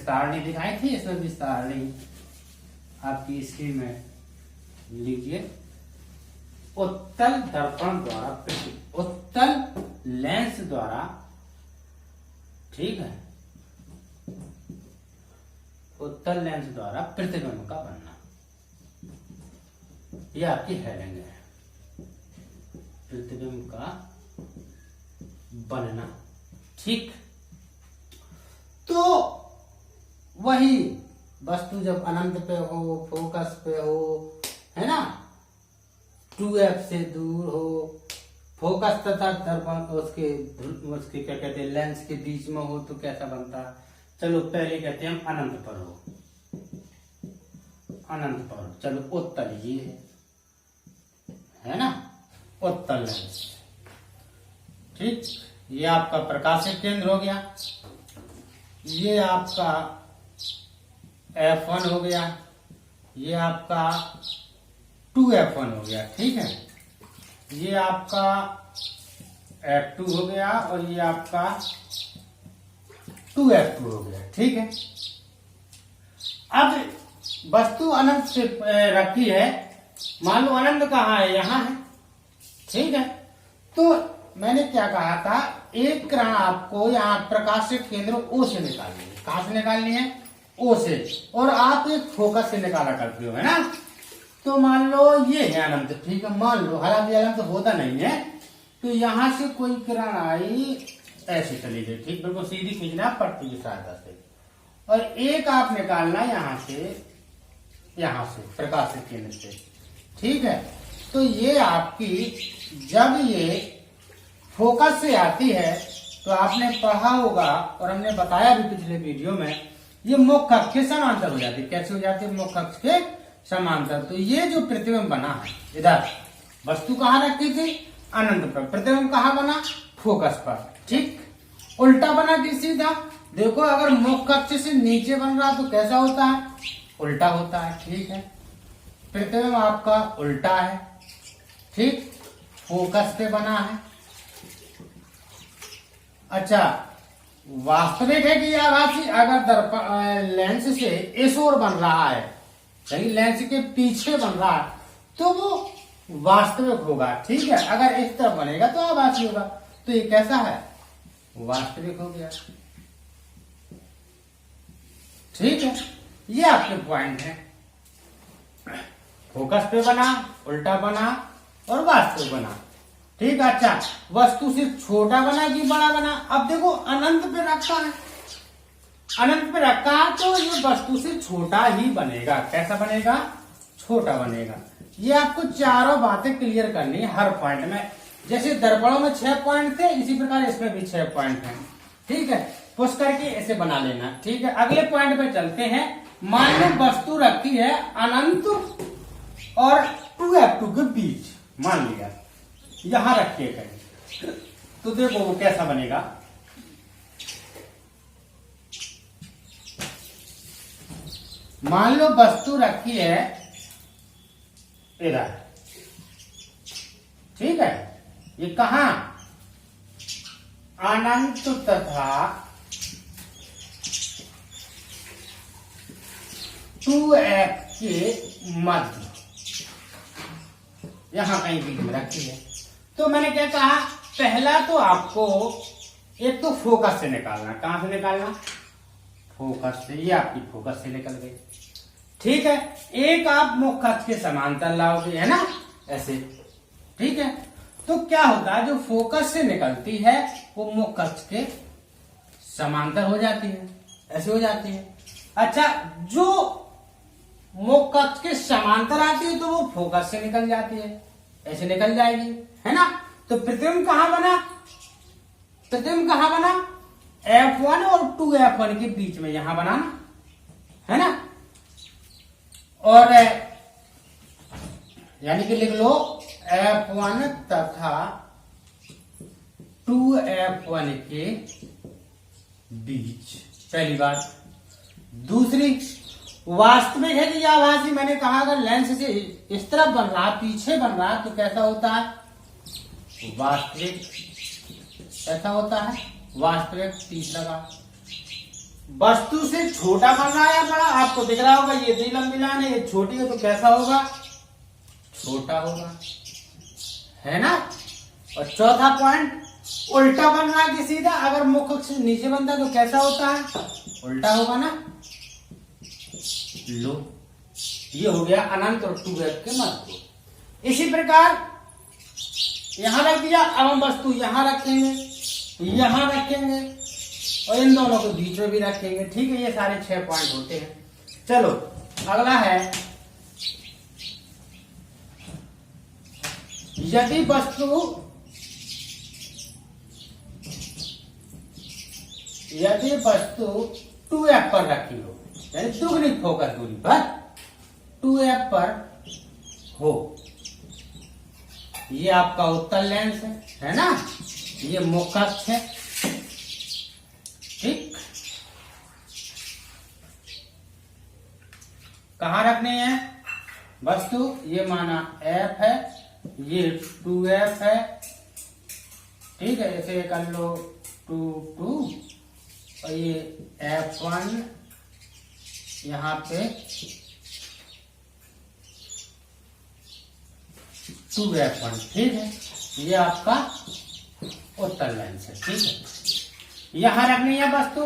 सारणी दिखाई थी, इसमें भी सारणी आपकी स्क्रीन में लीजिए। उत्तल दर्पण द्वारा, उत्तल लेंस द्वारा, ठीक है, उत्तल लेंस द्वारा प्रतिबिंब का बनना, यह आपकी हेडिंग है, प्रतिबिंब का बनना। ठीक, तो वही वस्तु जब अनंत पे हो, फोकस पे हो, है ना, 2f से दूर हो, फोकस तथा दर्पण उसके क्या कहते हैं लेंस के बीच में हो, तो कैसा बनता है? चलो पहले कहते हैं हम अनंत पर हो, अनंत पर हो। चलो उत्तल ये है ना, उत्तल लेंस, ठीक, ये आपका प्रकाशिक केंद्र हो गया, ये आपका F1 हो गया, ये आपका 2F1 हो गया, ठीक है, ये आपका F2 हो गया और ये आपका 2F2 हो गया, ठीक है। अब वस्तु अनंत से रखी है, मान लो अनंत कहाँ है, यहाँ है, ठीक है। तो मैंने क्या कहा था, एक किरण आपको यहाँ प्रकाशिक केंद्र O से निकालनी है। कहां से निकालनी है? O से, और आप एक फोकस से निकाला करते हो, है ना। तो मान लो ये है अनंत, ठीक है, मान लो, हालांकि अनंत होता नहीं है, तो यहां से कोई किरण आई, ऐसे चली गई, ठीक, बिल्कुल सीधी खींचना पड़ती है सहायता से, और एक आप निकालना यहां से प्रकाशिक केंद्र से, ठीक है। तो ये आपकी जब ये फोकस से आती है, तो आपने पढ़ा होगा और हमने बताया भी पिछले वीडियो में, ये मुख्य अक्ष के समांतर हो जाती है। कैसे हो जाती है? मुख्य अक्ष के समांतर। तो ये जो प्रतिबिंब बना है, इधर वस्तु कहाँ रखी थी? अनंत पर। प्रतिबिंब कहाँ बना? फोकस पर, ठीक। उल्टा बना कि सीधा? देखो, अगर मुख्य अक्ष से नीचे बन रहा तो कैसा होता है? उल्टा होता है, ठीक है। प्रतिबिंब आपका उल्टा है, ठीक, फोकस पे बना है। अच्छा, वास्तविक है कि आभासी? अगर लेंस से इस ओर बन रहा है, यानी लेंस के पीछे बन रहा है, तो वो वास्तविक होगा, ठीक है। अगर इस तरफ बनेगा तो आभासी होगा। तो ये कैसा है? वास्तविक हो गया, ठीक है। ये आपके पॉइंट है, फोकस पे बना, उल्टा बना और वास्तविक बना, ठीक है। अच्छा, वस्तु से छोटा बना कि बड़ा बना? अब देखो, अनंत पे रखा है, अनंत पे रखा है, तो ये वस्तु से छोटा ही बनेगा। कैसा बनेगा? छोटा बनेगा। ये आपको चारों बातें क्लियर करनी है हर पॉइंट में। जैसे दर्पणों में 6 पॉइंट थे, इसी प्रकार इसमें भी 6 पॉइंट हैं, ठीक है। पुश करके ऐसे बना लेना, ठीक है। अगले पॉइंट पे चलते हैं। मान लो वस्तु रखी है अनंत और 2F2 के बीच, मान लिया यहां रखिए कहीं, तो देखो वो कैसा बनेगा। मान लो वस्तु रखी है इधर, ठीक है, ये कहां? अनंत तथा 2F के मध्य, यहां कहीं बीच में रखी है। तो मैंने क्या कहा, पहला तो आपको एक तो फोकस से निकालना। कहां से निकालना? फोकस से। ये आपकी फोकस से निकल गई, ठीक है। एक आप मुख्य अक्ष के समांतर लाओगे, है ना, ऐसे, ठीक है। तो क्या होता है, जो फोकस से निकलती है वो मुख्य अक्ष के समांतर हो जाती है, ऐसे हो जाती है। अच्छा, जो मुख्य अक्ष के समांतर आती है तो वो फोकस से निकल जाती है, ऐसे निकल जाएगी, है ना। तो प्रतिबिंब कहां बना? प्रतिबिंब कहां बना? F1 और 2F1 के बीच में, यहां बना ना, है ना। और यानी कि लिख लो F1 तथा 2F1 के बीच, पहली बात। दूसरी, वास्तविक है कि आभासी? मैंने कहा अगर लेंस से इस तरफ बन रहा, पीछे बन रहा, तो कैसा होता है? वास्तविक। कैसा होता है? वास्तविक। तीसरा बात, वस्तु से छोटा बन रहा है या बड़ा, आपको दिख रहा होगा ये 2 लंबी लाइन है, ये छोटी है तो कैसा होगा, छोटा होगा, है ना। और चौथा पॉइंट, उल्टा बन रहा है कि सीधा, अगर मुख से नीचे बनता है तो कैसा होता है, उल्टा होगा ना। लो, ये हो गया अनंत और 2f के महत्व। इसी प्रकार यहां रख दिया, अब हम वस्तु यहां रखेंगे, यहां रखेंगे और इन दोनों के बीच में भी रखेंगे। ठीक है, ये सारे 6 पॉइंट होते हैं। चलो अगला है, यदि वस्तु 2f पर रखी हो, यानी दुगनी फोकस दूरी पर 2f पर हो, ये आपका उत्तल लेंस है ना, ये मुख्य अक्ष है। ठीक, कहां रखने हैं वस्तु, ये माना f है, ये 2f है। ठीक है, ऐसे कर लो 2 और ये f1 यहाँ पे 2f1। ठीक है, ये आपका उत्तल लेंस है। ठीक है, यहां रखनी है वस्तु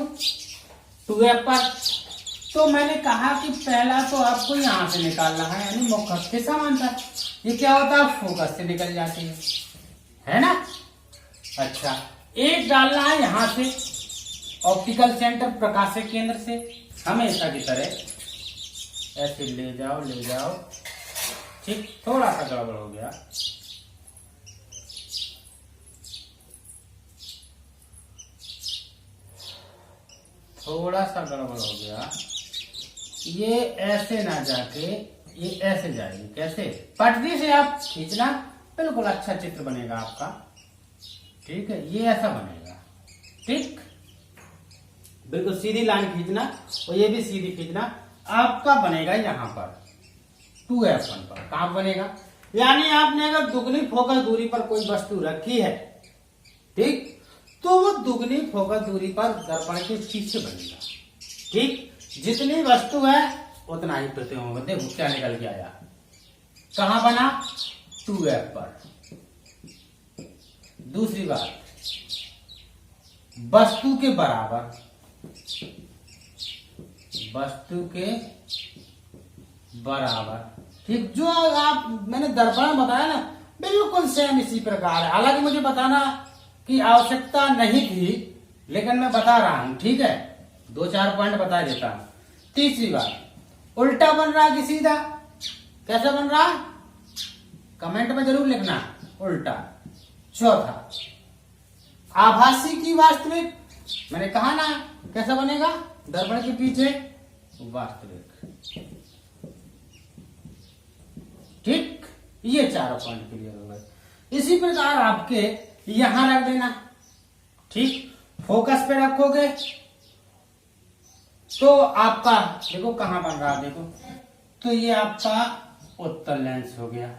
2f पर। तो मैंने कहा कि पहला तो आपको यहां से निकालना है, यानी मुख्य अक्ष के समांतर। ये क्या होता है, फोकस से निकल जाती है ना। अच्छा, एक डालना है यहां से ऑप्टिकल सेंटर, प्रकाशिक केंद्र से, हमेशा की तरह ऐसे ले जाओ। ठीक, थोड़ा सा गड़बड़ हो गया, ये ऐसे ना जाके ये ऐसे जाएगी। कैसे, पटरी से आप खींचना, बिल्कुल अच्छा चित्र बनेगा आपका। ठीक है, ये ऐसा बनेगा। ठीक, बिल्कुल सीधी लाइन खींचना और ये भी सीधी खींचना, आपका बनेगा यहाँ पर 2f1 पर। कहां बनेगा, यानी आपने अगर दुगनी फोकस दूरी पर कोई वस्तु रखी है, ठीक, तो वो दुगनी फोकस दूरी पर दर्पण के पीछे बनेगा। ठीक, जितनी वस्तु है उतना ही प्रतिबिंब होगा। देखो क्या निकल के आया, कहां बना, 2f पर। दूसरी बात, वस्तु के बराबर, ठीक, जो आप मैंने दर्पण बताया ना, बिल्कुल सेम इसी प्रकार है। हालांकि मुझे बताना की आवश्यकता नहीं थी, लेकिन मैं बता रहा हूं। ठीक है, 2-4 पॉइंट बता देता हूं। तीसरी बात, उल्टा बन रहा कि सीधा, कैसा बन रहा, कमेंट में जरूर लिखना, उल्टा। चौथा, आभासी की वास्तविक, मैंने कहा ना कैसा बनेगा, दर्पण के पीछे वास्तविक। ठीक, ये 4 पॉइंट क्लियर हो गए। इसी प्रकार आपके यहां रख देना। ठीक, फोकस पे रखोगे तो आपका देखो कहां बन रहा, देखो तो ये आपका उत्तल लेंस हो गया,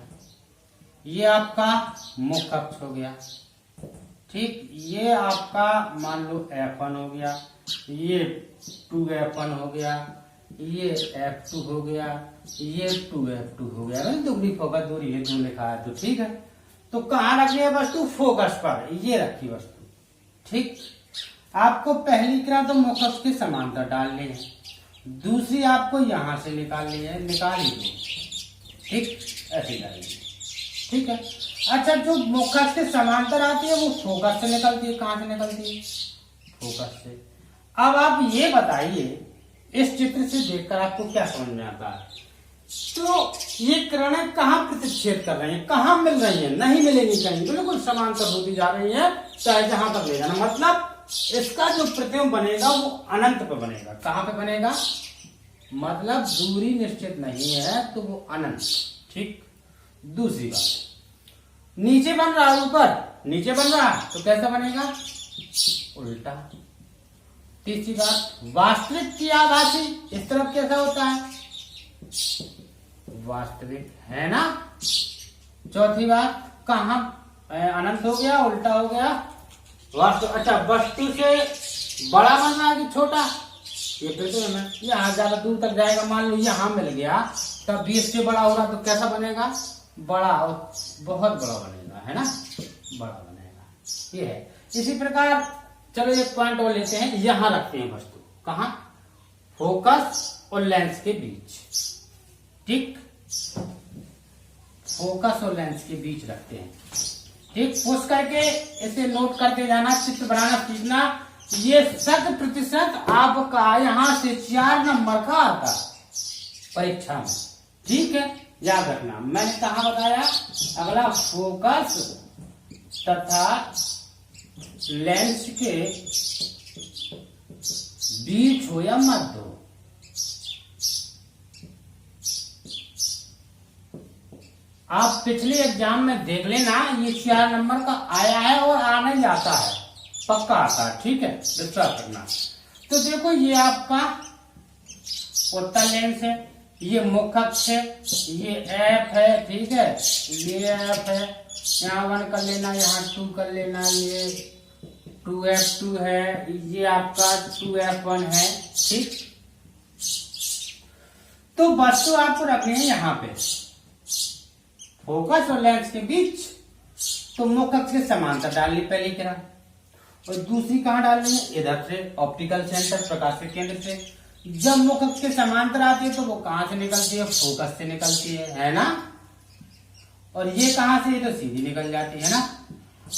ये आपका मुख्य अक्ष हो गया। ठीक, ये आपका मान लो f1 हो गया, ये 2f1 हो गया, ये f2 हो गया, ये 2f2 हो गया। दुगनी फोकस दूरी है, 2 लिखा है तो ठीक है। तो कहां रखनी है वस्तु, फोकस पर, ये रखी वस्तु। ठीक, आपको पहली क्रिया तो मुख्य अक्ष के समांतर डालनी है, दूसरी आपको यहां से निकालनी है, निकाल ही दो। ठीक, ऐसे डालेंगे। ठीक है, अच्छा, जो मुख्य अक्ष के समांतर आती है वो फोकस से निकलती है। कहां से निकलती है, फोकस से। अब आप ये बताइए, इस चित्र से देखकर आपको क्या समझ में आता है, तो ये किरणें कहां प्रतिच्छेद कर रही हैं, कहां मिल रही हैं, नहीं मिलेंगी कहीं, बिल्कुल समांतर होती जा रही है, चाहे जहां तक ले जाना। मतलब इसका जो प्रतिबिंब बनेगा वो अनंत पे बनेगा। कहां पे बनेगा, मतलब दूरी निश्चित नहीं है तो वो अनंत। ठीक, दूसरी बात, नीचे बन रहा है, ऊपर नीचे बन रहा है तो कैसा बनेगा, उल्टा। तीसरी बात, वास्तविक की आभासी, इस तरफ कैसा होता है, वास्तविक, है ना। चौथी बात, कहां अनंत हो गया, उल्टा हो गया, वास्तु। अच्छा, वस्तु से बड़ा बन रहा है कि छोटा, ये प्रिज्म है, यहाँ ज्यादा दूर तक जाएगा, मान लो यहाँ मिल गया, तब भी इससे बड़ा होगा तो कैसा बनेगा, बड़ा, और बहुत बड़ा बनेगा, है ना, बड़ा बनेगा। ये है। इसी प्रकार चलो एक पॉइंट और लेते हैं, यहां रखते हैं वस्तु, कहा, फोकस और लेंस के बीच, ठीक, फोकस और लेंस के बीच रखते हैं, ठीक। पुश करके इसे नोट करते जाना, चित्र बनाना सीखना। ये 100% आपका यहाँ से 4 नंबर का आता परीक्षा में, ठीक है, याद रखना। मैंने कहा बताया, अगला फोकस तथा लेंस के बीच हो या मध्य हो, आप पिछले एग्जाम में देख लेना, ये 4 नंबर का आया है और आने जाता है, पक्का आता है, ठीक है, विश्वास करना। तो देखो ये आपका उत्तल लेंस है, ये मुख्य अक्ष है, ये एफ है, ठीक है, ये एफ है, यहाँ 1 कर लेना, यहाँ 2 कर लेना, ये 2F2 है, ये आपका 2F1 है, ठीक। तो वस्तु आपको रखनी है यहाँ पे फोकस और लेंस के बीच, तो मुख्य अक्ष के समांतर डालनी पहली किरण, और दूसरी कहाँ डालनी है, इधर से, ऑप्टिकल सेंटर, प्रकाश के केंद्र से। जब मुख्य अक्ष के समांतर आती है तो वो कहां से निकलती है, फोकस से निकलती है ना, और ये कहां से, तो सीधी निकल जाती है ना।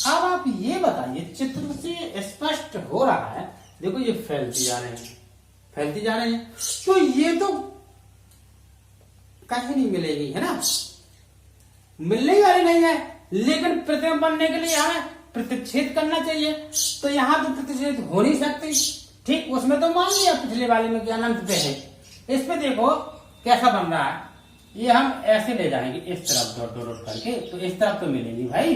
अब आप ये बताइए, चित्र से स्पष्ट हो रहा है, देखो ये फैलती जा रहे हैं, फैलती जा रहे हैं, तो ये तो कहीं नहीं मिलेगी, है ना, मिलने वाली नहीं है, लेकिन प्रतिबिंब बनने के लिए हमें प्रतिच्छेद करना चाहिए, तो यहाँ तो प्रतिच्छेद हो नहीं सकती, ठीक। उसमें तो मान लिया पिछले वाले में कि अनंत पे है, इस पे देखो कैसा बन रहा है, ये हम ऐसे ले जाएंगे इस तरफ डॉट डॉट डॉट करके, तो इस तरफ तो मिलेगी भाई,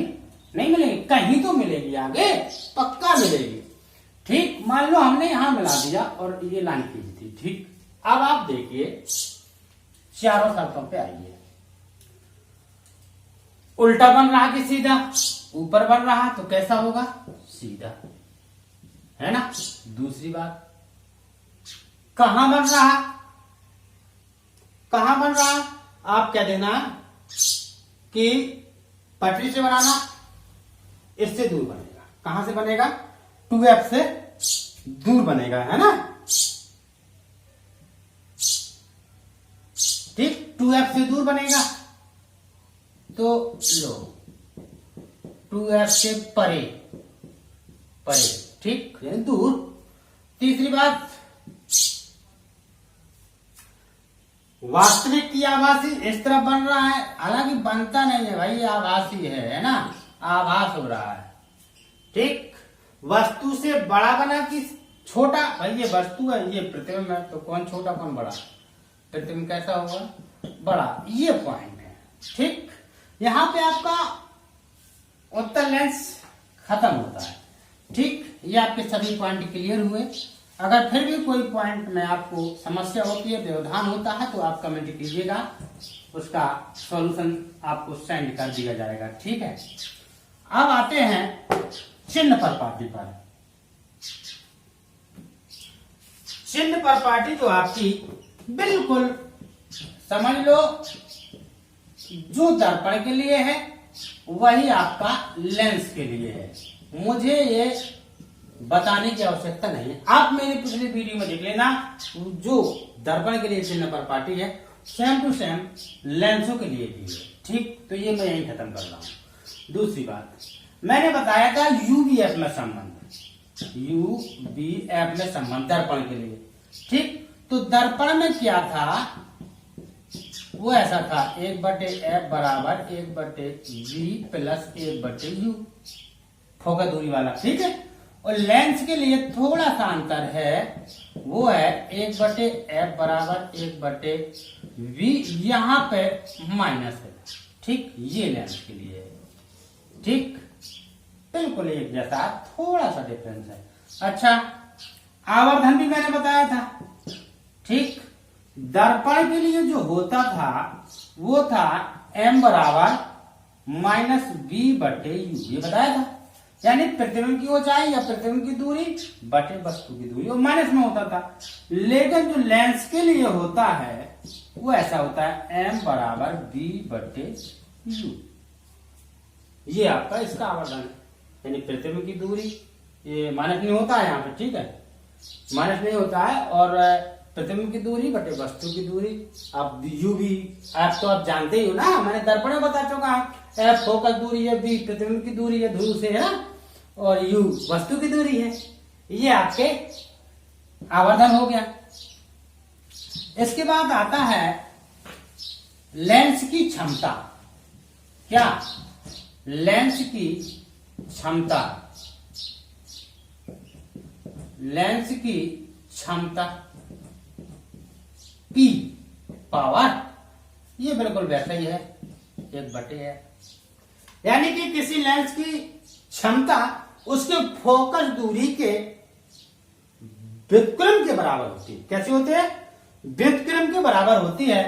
नहीं मिलेगी, कहीं तो मिलेगी, आगे पक्का मिलेगी, ठीक। मान लो हमने यहां मिला दिया और ये लाइन खींच दी, ठीक। अब आप देखिए चारों शर्तों पे आइए, उल्टा बन रहा कि सीधा, ऊपर बन रहा तो कैसा होगा, सीधा, है ना। दूसरी बात, कहां बन रहा, कहां बन रहा, आप क्या देना कि पटरी से बनाना, इससे दूर बनेगा, कहां से बनेगा, 2F से दूर बनेगा, है ना, ठीक, 2F से दूर बनेगा, तो लो 2F से परे, परे, ठीक, दूर। तीसरी बात, वास्तविक की आभासी इस तरफ बन रहा है, हालांकि बनता नहीं है भाई, आभासी है ना, आभास हो रहा है, ठीक। वस्तु से बड़ा बना कि छोटा, भाई ये वस्तु है, ये प्रतिबिंब है, तो कौन छोटा कौन बड़ा, प्रतिबिंब कैसा होगा, बड़ा, ये पॉइंट है, ठीक। यहां पे आपका उत्तल लेंस खत्म होता है, ठीक। ये आपके सभी पॉइंट क्लियर हुए। अगर फिर भी कोई पॉइंट में आपको समस्या होती है, व्यवधान होता है, तो आप कमेंट कीजिएगा, उसका सॉल्यूशन आपको सेंड कर दिया जाएगा, ठीक है। अब आते हैं चिन्ह पर पाटी पर। चिन्ह पर पाटी तो आपकी बिल्कुल समझ लो, जो दर्पण के लिए है वही आपका लेंस के लिए है, मुझे ये बताने की आवश्यकता नहीं है, आप मेरे पिछले वीडियो में देख लेना, जो दर्पण के लिए चिन्ह पर पाटी है सेम टू सेम लेंसों के लिए भी है, ठीक। तो ये मैं यही खत्म कर रहा हूं। दूसरी बात, मैंने बताया था UVF में संबंध, UVF में संबंध दर्पण के लिए, ठीक। तो दर्पण में क्या था, वो ऐसा था, 1/F बराबर 1/V प्लस 1/U, फोकस दूरी वाला, ठीक है। और लेंस के लिए थोड़ा सा अंतर है, वो है 1/F बराबर 1/V, यहां पे माइनस है, ठीक, ये लेंस के लिए है, ठीक, बिल्कुल एक जैसा, थोड़ा सा डिफरेंस है। अच्छा, आवर्धन भी मैंने बताया था, ठीक। दर्पण के लिए जो होता था वो था M बराबर -V/U, ये बताया था। यानी प्रतिबिंब की ऊंचाई या प्रतिबिंब की दूरी बटे वस्तु की दूरी, और माइनस में होता था। लेकिन जो लेंस के लिए होता है वो ऐसा होता है m बराबर b बटे u। ये आपका इसका आवर्धन है, यानी प्रतिबिंब की दूरी ये माइनस नहीं होता है यहाँ पे, ठीक है, माइनस नहीं होता है, और प्रतिबिंब की दूरी बटे वस्तु की दूरी। अब यू भी आप तो आप जानते ही हो ना, मैंने दर्पण में बता चुका हूं, एफ फोकस दूरी है, बी प्रतिबिंब की दूरी है ध्रुव से, है ना, और यू वस्तु की दूरी है। ये आपके आवर्धन हो गया। इसके बाद आता है लेंस की क्षमता। क्या? लेंस की क्षमता, लेंस की क्षमता P पावर, ये बिल्कुल वैसा ही है, 1/, है। यानी कि किसी लेंस की क्षमता उसके फोकस दूरी के व्युत्क्रम के बराबर होती है। कैसे होते हैं? व्युत्क्रम के बराबर होती है।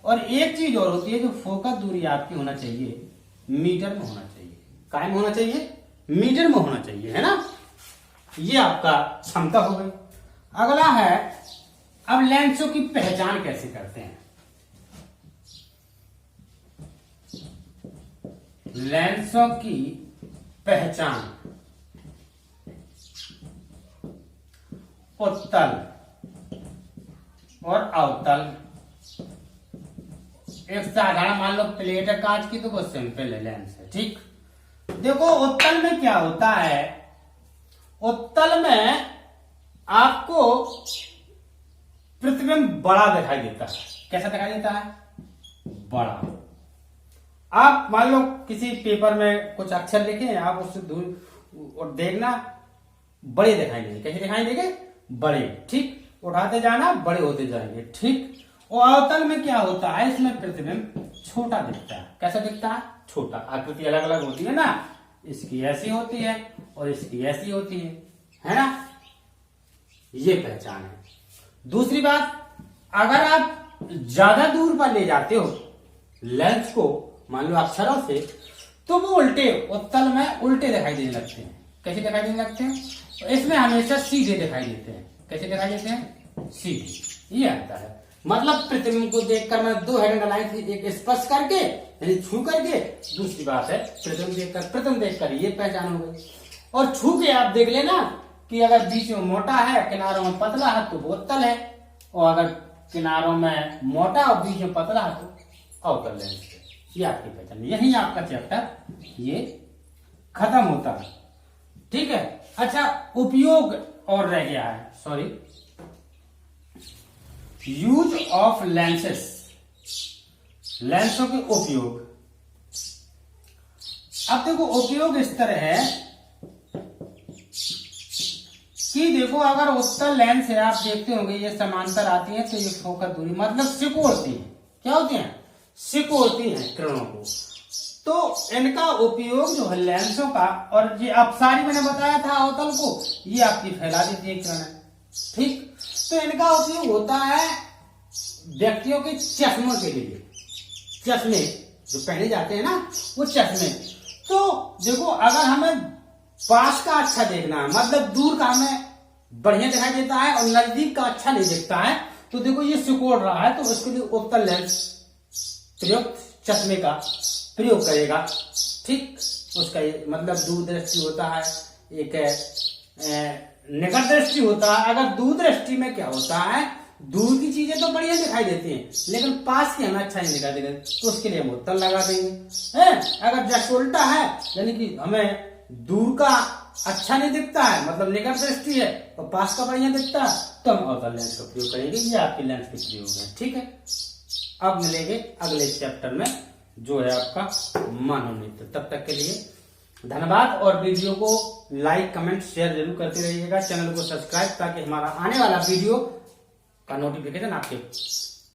और एक चीज और होती है कि फोकस दूरी आपकी होना चाहिए मीटर में होना चाहिए। काय में होना चाहिए? मीटर में होना चाहिए, है ना। ये आपका क्षमता हो गई। अगला है, अब लेंसों की पहचान कैसे करते हैं। लेंसों की पहचान, उत्तल और अवतल। एक साधारण मान लो प्लेट है कांच की, तो वो सिंपल है लेंस है, ठीक। देखो उत्तल में क्या होता है, उत्तल में आपको प्रतिबिंब बड़ा दिखाई देता है। कैसा दिखाई देता है? बड़ा। आप मान लो किसी पेपर में कुछ अक्षर लिखे, आप उससे दूर और देखना बड़े दिखाई देंगे। कैसे दिखाई देंगे? बड़े, ठीक। उठाते जाना, बड़े होते जाएंगे, ठीक। और अवतल में क्या होता है, इसमें प्रतिबिंब छोटा दिखता है। कैसा दिखता है? छोटा। आकृति अलग अलग होती है ना, इसकी ऐसी होती है और इसकी ऐसी होती है ना। ये पहचान है। दूसरी बात, अगर आप ज्यादा दूर पर ले जाते हो लेंस को, मान लो अक्षरों से, तो वो उल्टे, उत्तल में उल्टे दिखाई देने लगते हैं। कैसे दिखाई देने लगते हैं? इसमें हमेशा सीधे दिखाई देते हैं। कैसे दिखाई देते हैं? सीधे। ये आता है। मतलब प्रतिबिंब को देखकर मैं दो हेड लाइन थी, एक स्पर्श करके यानी छू करके, दूसरी बात है प्रतिबिंब देखकर, प्रतिबिंब देखकर, ये पहचान हो गई। और छू के आप देख लेना कि अगर बीच में मोटा है, किनारों में पतला है, तो वो उत्तल है, और अगर किनारों में मोटा और बीच में पतला है तो अवतल लेंस है। ये आपकी पहचान। यही आपका चैप्टर ये खत्म होता है, ठीक है। अच्छा, उपयोग और रह गया है, सॉरी, यूज ऑफ लेंसेस, लेंसों के उपयोग। अब देखो उपयोग इस तरह है कि देखो अगर उत्तल लेंस है, आप देखते होंगे ये समांतर आती है, तो ये फोकस दूरी मतलब सिकोड़ती है। क्या होती है? सिकोड़ती है किरणों को। तो इनका उपयोग जो है लेंसों का, और ये अपसारी मैंने बताया था अवतल को, ये आपकी फैला देती है किरण, ठीक। तो इनका उपयोग होता है व्यक्तियों के चश्मों के लिए। चश्मे जो पहने जाते हैं ना, वो चश्मे। तो देखो अगर हमें पास का अच्छा देखना है, मतलब दूर का हमें बढ़िया दिखाई देता है और नजदीक का अच्छा नहीं दिखता है, तो देखो ये सिकोड़ रहा है, तो उसके लिए उत्तल लेंस प्रयोग, चश्मे का प्रयोग करेगा, ठीक। उसका मतलब दूर दृष्टि होता है, एक निकट दृष्टि होता है। अगर दूर दृष्टि में क्या होता है, दूर की चीजें तो बढ़िया दिखाई देती हैं, लेकिन पास की हमें अच्छा नहीं दिखाई देगा, तो उसके लिए हम उत्तल लगा देंगे। अगर जैसे उल्टा है, यानी कि हमें दूर का अच्छा नहीं दिखता है, मतलब निकट दृष्टि है, और पास का बढ़िया दिखता है, तो हम अवतल लेंस का प्रयोग करेंगे। ये आपके लेंस के प्रयोग है, ठीक है। अब मिलेंगे अगले चैप्टर में, जो है आपका मानव नेत्र। तब तक के लिए धन्यवाद, और वीडियो को लाइक कमेंट शेयर जरूर करते रहिएगा। चैनल को सब्सक्राइब, ताकि हमारा आने वाला वीडियो का नोटिफिकेशन आपके